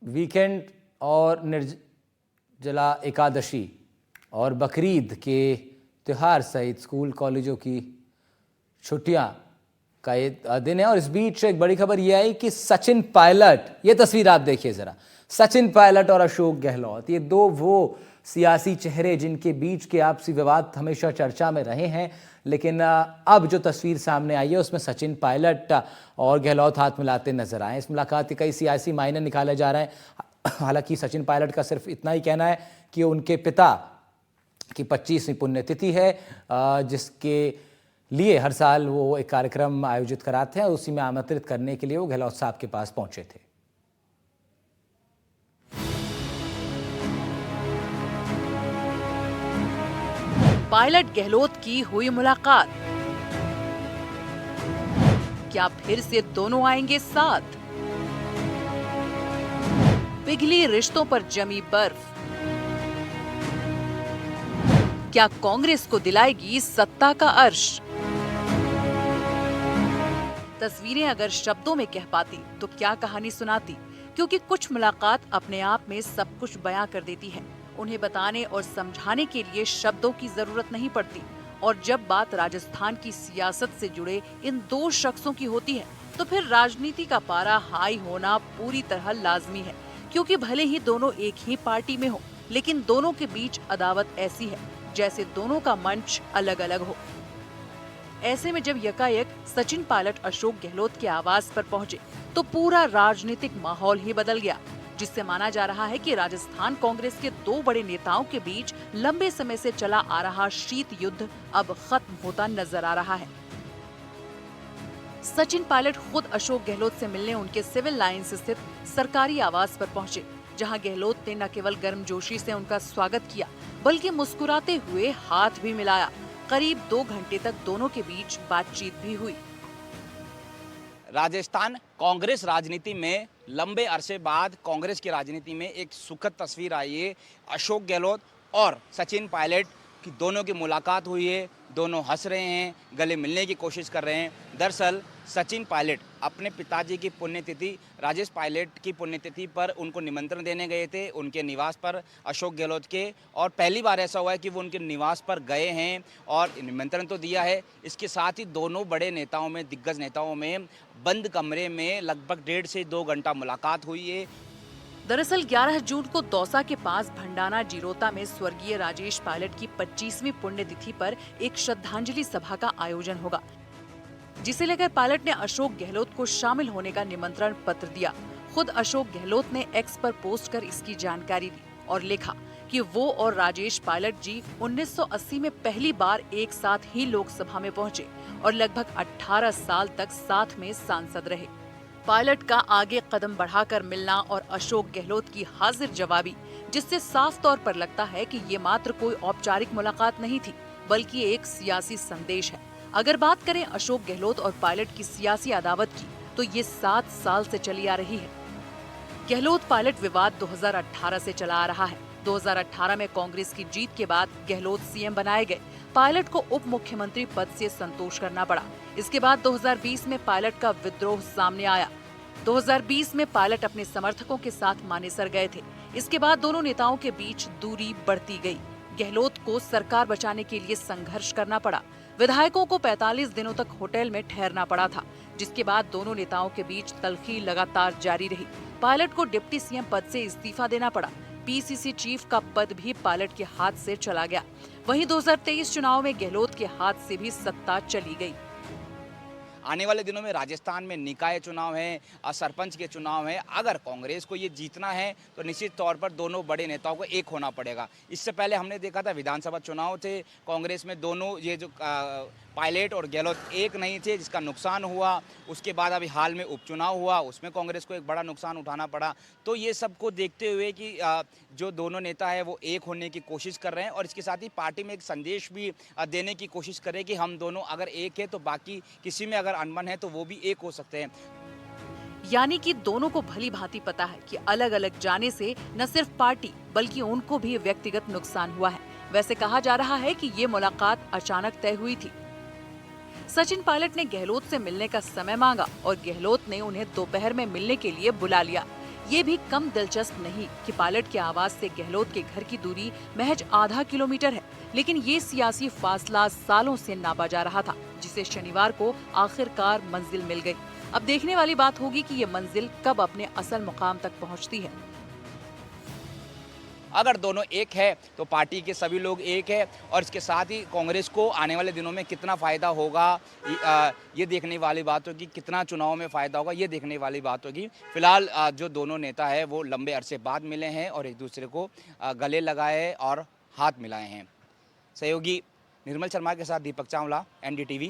Weekend और निर्जला एकादशी और बकरीद के त्यौहार सहित स्कूल कॉलेजों की छुट्टियां का ये दिन है और इस बीच एक बड़ी खबर ये आई कि सचिन पायलट, ये तस्वीर आप देखिए जरा, सचिन पायलट और अशोक गहलोत, ये दो वो सियासी चेहरे जिनके बीच के आपसी विवाद हमेशा चर्चा में रहे हैं, लेकिन अब जो तस्वीर सामने आई है उसमें सचिन पायलट और गहलोत हाथ मिलाते नजर आए। इस मुलाकात के कई सियासी मायने निकाले जा रहे हैं। हालांकि सचिन पायलट का सिर्फ इतना ही कहना है कि उनके पिता की 25वीं पुण्यतिथि है, जिसके लिए हर साल वो एक कार्यक्रम आयोजित कराते हैं, उसी में आमंत्रित करने के लिए वो गहलोत साहब के पास पहुंचे थे। पायलट गहलोत की हुई मुलाकात, क्या फिर से दोनों आएंगे साथ? पिघली रिश्तों पर जमी बर्फ, क्या कांग्रेस को दिलाएगी सत्ता का अर्श? तस्वीरें अगर शब्दों में कह पाती तो क्या कहानी सुनाती, क्योंकि कुछ मुलाकात अपने आप में सब कुछ बयां कर देती है। उन्हें बताने और समझाने के लिए शब्दों की जरूरत नहीं पड़ती। और जब बात राजस्थान की सियासत से जुड़े इन दो शख्सों की होती है तो फिर राजनीति का पारा हाई होना पूरी तरह लाजमी है, क्योंकि भले ही दोनों एक ही पार्टी में हो, लेकिन दोनों के बीच अदावत ऐसी है जैसे दोनों का मंच अलग अलग हो। ऐसे में जब यकायक सचिन पायलट अशोक गहलोत के आवास पर पहुंचे तो पूरा राजनीतिक माहौल ही बदल गया, जिससे माना जा रहा है कि राजस्थान कांग्रेस के दो बड़े नेताओं के बीच लंबे समय से चला आ रहा शीत युद्ध अब खत्म होता नजर आ रहा है। सचिन पायलट खुद अशोक गहलोत से मिलने उनके सिविल लाइंस स्थित सरकारी आवास पर पहुंचे, जहां गहलोत ने न केवल गर्मजोशी से उनका स्वागत किया बल्कि मुस्कुराते हुए हाथ भी मिलाया। करीब 2 घंटे तक दोनों के बीच बातचीत भी हुई। राजस्थान कांग्रेस राजनीति में लंबे अरसे बाद कांग्रेस की राजनीति में एक सुखद तस्वीर आई है। अशोक गहलोत और सचिन पायलट की दोनों की मुलाकात हुई है, दोनों हंस रहे हैं, गले मिलने की कोशिश कर रहे हैं। दरअसल सचिन पायलट अपने पिताजी की पुण्यतिथि, राजेश पायलट की पुण्यतिथि पर उनको निमंत्रण देने गए थे उनके निवास पर अशोक गहलोत के, और पहली बार ऐसा हुआ है कि वो उनके निवास पर गए हैं और निमंत्रण तो दिया है। इसके साथ ही दोनों बड़े नेताओं में, दिग्गज नेताओं में बंद कमरे में लगभग 1.5 से 2 घंटा मुलाकात हुई है। दरअसल 11 जून को दौसा के पास भंडाना जिरोता में स्वर्गीय राजेश पायलट की 25वीं पुण्यतिथि पर एक श्रद्धांजलि सभा का आयोजन होगा, जिसे लेकर पायलट ने अशोक गहलोत को शामिल होने का निमंत्रण पत्र दिया। खुद अशोक गहलोत ने एक्स पर पोस्ट कर इसकी जानकारी दी और लिखा कि वो और राजेश पायलट जी 1980 में पहली बार एक साथ ही लोकसभा में पहुंचे और लगभग 18 साल तक साथ में सांसद रहे। पायलट का आगे कदम बढ़ाकर मिलना और अशोक गहलोत की हाजिर जवाबी, जिससे साफ तौर पर लगता है कि ये मात्र कोई औपचारिक मुलाकात नहीं थी बल्कि एक सियासी संदेश है। अगर बात करें अशोक गहलोत और पायलट की सियासी अदावत की तो ये 7 साल से चली आ रही है। गहलोत पायलट विवाद 2018 से चला आ रहा है। 2018 में कांग्रेस की जीत के बाद गहलोत सीएम बनाए गए। पायलट को उप मुख्यमंत्री पद से संतोष करना पड़ा। इसके बाद 2020 में पायलट का विद्रोह सामने आया। 2020 में पायलट अपने समर्थकों के साथ मानेसर गए थे। इसके बाद दोनों नेताओं के बीच दूरी बढ़ती गई। गहलोत को सरकार बचाने के लिए संघर्ष करना पड़ा। विधायकों को 45 दिनों तक होटल में ठहरना पड़ा था, जिसके बाद दोनों नेताओं के बीच तल्खी लगातार जारी रही। पायलट को डिप्टी सीएम पद से इस्तीफा देना पड़ा। पीसीसी चीफ का पद भी पायलट के हाथ से चला गया। वहीं 2023 चुनाव में गहलोत के हाथ से भी सत्ता चली गई। आने वाले दिनों में राजस्थान में निकाय चुनाव है, सरपंच के चुनाव है। अगर कांग्रेस को ये जीतना है तो निश्चित तौर पर दोनों बड़े नेताओं को एक होना पड़ेगा। इससे पहले हमने देखा था विधानसभा चुनाव थे, कांग्रेस में दोनों ये जो पायलट और गहलोत एक नहीं थे, जिसका नुकसान हुआ। उसके बाद अभी हाल में उपचुनाव हुआ, उसमें कांग्रेस को एक बड़ा नुकसान उठाना पड़ा। तो ये सबको देखते हुए कि जो दोनों नेता है वो एक होने की कोशिश कर रहे हैं और इसके साथ ही पार्टी में एक संदेश भी देने की कोशिश करें कि हम दोनों अगर एक है तो बाकी किसी में अगर अनबन है तो वो भी एक हो सकते हैं। यानी कि दोनों को भली भांति पता है कि अलग अलग जाने से न सिर्फ पार्टी बल्कि उनको भी व्यक्तिगत नुकसान हुआ है। वैसे कहा जा रहा है कि ये मुलाकात अचानक तय हुई थी। सचिन पायलट ने गहलोत से मिलने का समय मांगा और गहलोत ने उन्हें दोपहर में मिलने के लिए बुला लिया। ये भी कम दिलचस्प नहीं कि पायलट के आवास से गहलोत के घर की दूरी महज आधा किलोमीटर है, लेकिन ये सियासी फासला सालों से नापा जा रहा था, जिसे शनिवार को आखिरकार मंजिल मिल गई। अब देखने वाली बात होगी कि ये मंजिल कब अपने असल मुकाम तक पहुंचती है। अगर दोनों एक है तो पार्टी के सभी लोग एक है, और इसके साथ ही कांग्रेस को आने वाले दिनों में कितना फ़ायदा होगा ये देखने वाली बात होगी, कितना चुनाव में फ़ायदा होगा ये देखने वाली बात होगी। फिलहाल जो दोनों नेता है वो लंबे अरसे बाद मिले हैं और एक दूसरे को गले लगाए और हाथ मिलाए हैं। सहयोगी निर्मल शर्मा के साथ दीपक चावला, NDTV।